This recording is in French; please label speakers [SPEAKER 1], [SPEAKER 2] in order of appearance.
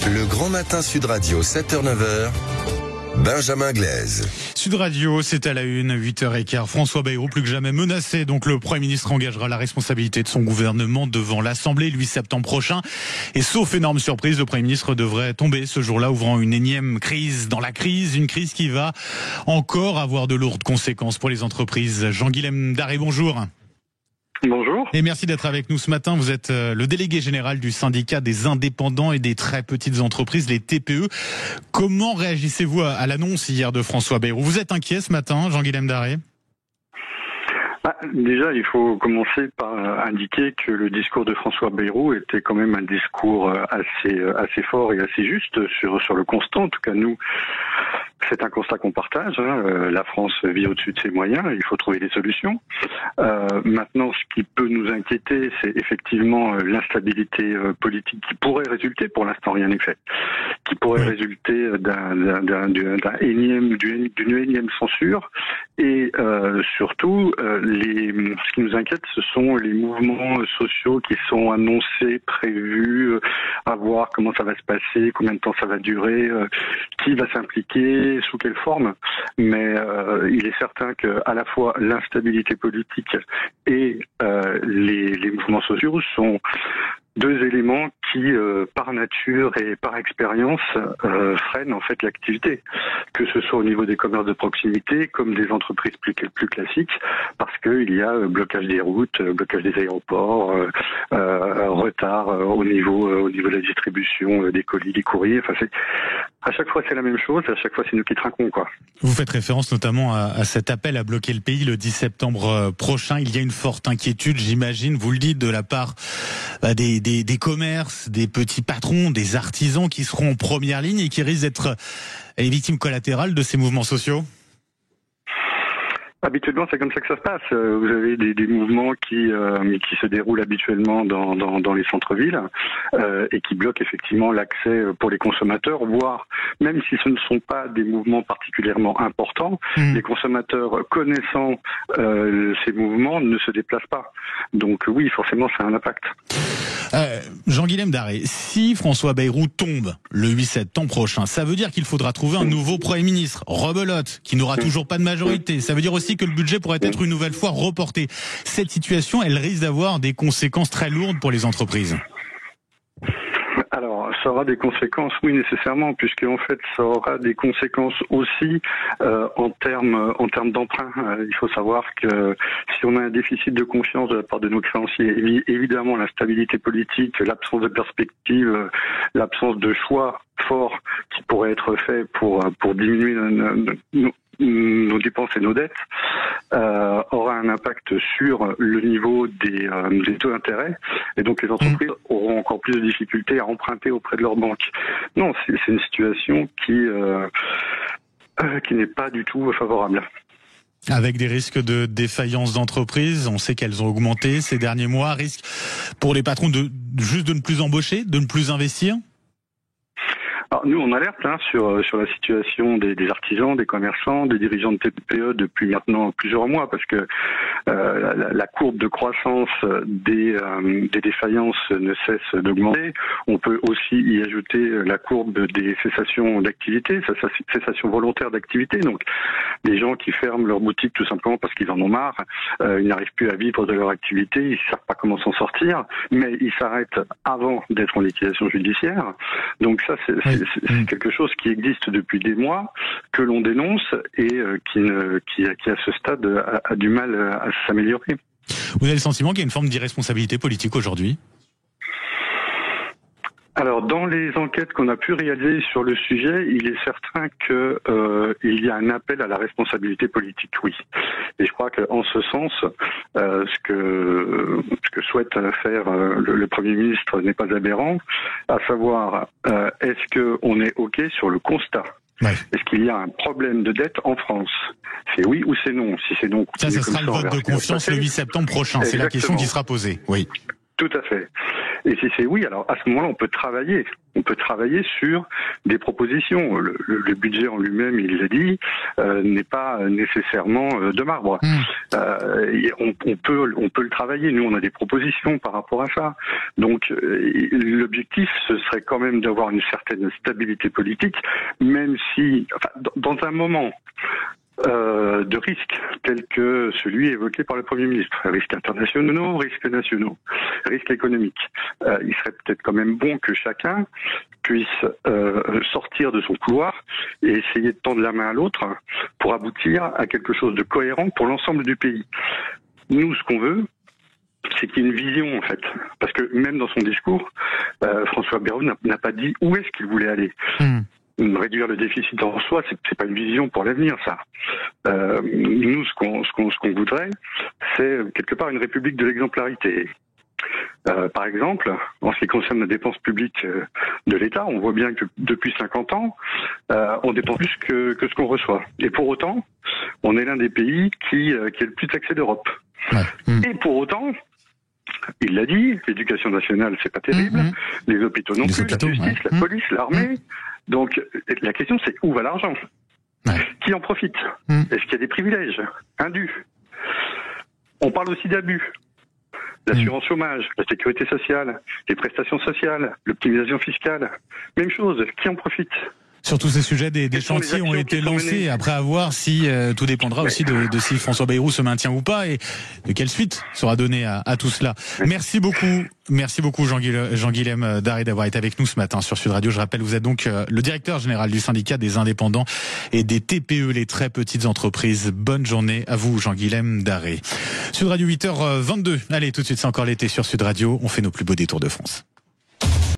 [SPEAKER 1] Le Grand Matin Sud Radio, 7h-9h, Benjamin Glaise.
[SPEAKER 2] Sud Radio, c'est à la une, 8h15. François Bayrou, plus que jamais menacé. Donc le Premier ministre engagera la responsabilité de son gouvernement devant l'Assemblée le 8 septembre prochain. Et sauf énorme surprise, le Premier ministre devrait tomber ce jour-là, ouvrant une énième crise dans la crise. Une crise qui va encore avoir de lourdes conséquences pour les entreprises. Jean-Guilhem Daré, bonjour.
[SPEAKER 3] Bonjour.
[SPEAKER 2] Et merci d'être avec nous ce matin. Vous êtes le délégué général du syndicat des indépendants et des très petites entreprises, les TPE. Comment réagissez-vous à l'annonce hier de François Bayrou? Vous êtes inquiet ce matin, Jean-Guilhem Daré?
[SPEAKER 3] Déjà, il faut commencer par indiquer que le discours de François Bayrou était quand même un discours assez fort et assez juste sur le constat. En tout cas, nous, c'est un constat qu'on partage. La France vit au-dessus de ses moyens. Il faut trouver des solutions. Maintenant, ce qui peut nous inquiéter, c'est effectivement l'instabilité politique qui pourrait résulter, pour l'instant rien n'est fait, qui pourrait résulter d'une énième censure. Et surtout, ce qui nous inquiète, ce sont les mouvements sociaux qui sont annoncés, prévus, à voir comment ça va se passer, combien de temps ça va durer, qui va s'impliquer, sous quelle forme. Mais il est certain que à la fois l'instabilité politique et les mouvements sociaux sont deux éléments qui, par nature et par expérience, freinent en fait l'activité, que ce soit au niveau des commerces de proximité comme des entreprises plus classiques, parce qu'il y a blocage des routes, blocage des aéroports, retard au niveau de la distribution des colis, des courriers. Enfin, à chaque fois c'est la même chose, à chaque fois c'est nous qui trinquons, quoi.
[SPEAKER 2] Vous faites référence notamment à cet appel à bloquer le pays le 10 septembre prochain. Il y a une forte inquiétude, j'imagine, vous le dites, de la part des commerces, des petits patrons, des artisans qui seront en première ligne et qui risquent d'être les victimes collatérales de ces mouvements sociaux.
[SPEAKER 3] Habituellement, c'est comme ça que ça se passe. Vous avez des mouvements qui se déroulent habituellement dans les centres-villes et qui bloquent effectivement l'accès pour les consommateurs, voire même si ce ne sont pas des mouvements particulièrement importants, les consommateurs connaissant ces mouvements ne se déplacent pas. Donc oui, forcément, ça a un impact.
[SPEAKER 2] Jean-Guilhem Daré, si François Bayrou tombe le 8 septembre prochain, ça veut dire qu'il faudra trouver un nouveau Premier ministre, rebelote, qui n'aura toujours pas de majorité. Ça veut dire aussi que le budget pourrait être une nouvelle fois reporté. Cette situation, elle risque d'avoir des conséquences très lourdes pour les entreprises.
[SPEAKER 3] Alors, ça aura des conséquences, oui, nécessairement, puisque en fait, ça aura des conséquences aussi en termes d'emprunt. Il faut savoir que si on a un déficit de confiance de la part de nos créanciers, évidemment, l'instabilité politique, l'absence de perspective, l'absence de choix forts qui pourraient être faits pour diminuer nos dépenses et nos dettes, aura un impact sur le niveau des taux d'intérêt, et donc les entreprises auront encore plus de difficultés à emprunter auprès de leurs banques. Non, c'est une situation qui n'est pas du tout favorable.
[SPEAKER 2] Avec des risques de défaillance d'entreprise, on sait qu'elles ont augmenté ces derniers mois. Risque pour les patrons de ne plus embaucher, de ne plus investir?
[SPEAKER 3] Alors nous, on alerte sur la situation des artisans, des commerçants, des dirigeants de TPE depuis maintenant plusieurs mois, parce que la courbe de croissance des défaillances ne cesse d'augmenter. On peut aussi y ajouter la courbe des cessations d'activité, cessation volontaire d'activité. Donc des gens qui ferment leur boutique tout simplement parce qu'ils en ont marre, ils n'arrivent plus à vivre de leur activité, ils ne savent pas comment s'en sortir, mais ils s'arrêtent avant d'être en liquidation judiciaire. Donc ça, c'est quelque chose qui existe depuis des mois, que l'on dénonce et qui à ce stade a du mal à s'améliorer.
[SPEAKER 2] Vous avez le sentiment qu'il y a une forme d'irresponsabilité politique aujourd'hui ?
[SPEAKER 3] Alors, dans les enquêtes qu'on a pu réaliser sur le sujet, il est certain que il y a un appel à la responsabilité politique, oui. Et je crois qu'en ce sens, ce que souhaite faire le Premier ministre n'est pas aberrant, à savoir, est-ce qu'on est OK sur le constat ? Ouais. Est-ce qu'il y a un problème de dette en France ? C'est oui ou c'est non ? Si c'est non,
[SPEAKER 2] ça sera le vote de confiance le 8 septembre prochain. Exactement. C'est la question qui sera posée. Oui.
[SPEAKER 3] Tout à fait. Et si c'est oui, alors à ce moment-là, on peut travailler. On peut travailler sur des propositions. Le budget en lui-même, il l'a dit, n'est pas nécessairement de marbre. On peut le travailler. Nous, on a des propositions par rapport à ça. Donc, l'objectif, ce serait quand même d'avoir une certaine stabilité politique, même si, dans un moment de risques tels que celui évoqué par le Premier ministre, risques internationaux, risques nationaux, risques économiques, il serait peut-être quand même bon que chacun puisse sortir de son couloir et essayer de tendre la main à l'autre pour aboutir à quelque chose de cohérent pour l'ensemble du pays. Nous, ce qu'on veut, c'est qu'il y ait une vision, en fait. Parce que même dans son discours, François Bayrou n'a pas dit où est-ce qu'il voulait aller. Réduire le déficit en soi, c'est pas une vision pour l'avenir, ça. Nous, ce qu'on voudrait, c'est quelque part une république de l'exemplarité. Par exemple, en ce qui concerne la dépense publique de l'État, on voit bien que depuis 50 ans, on dépense plus que ce qu'on reçoit. Et pour autant, on est l'un des pays qui est le plus taxé d'Europe. Et pour autant, il l'a dit, l'éducation nationale, c'est pas terrible, les hôpitaux non plus, la justice, la police, l'armée. Donc, la question, c'est où va l'argent ? Qui en profite ? Est-ce qu'il y a des privilèges indus ? On parle aussi d'abus. L'assurance chômage, la sécurité sociale, les prestations sociales, l'optimisation fiscale. Même chose, qui en profite ?
[SPEAKER 2] Sur tous ces sujets, des chantiers ont été lancés. Après, à voir si tout dépendra aussi de si François Bayrou se maintient ou pas et de quelle suite sera donnée à tout cela. Merci beaucoup Jean-Guilhem Daré d'avoir été avec nous ce matin sur Sud Radio. Je rappelle, vous êtes donc le directeur général du syndicat des indépendants et des TPE, les très petites entreprises. Bonne journée à vous, Jean-Guilhem Daré. Sud Radio 8h22. Allez, tout de suite, c'est encore l'été sur Sud Radio. On fait nos plus beaux détours de France.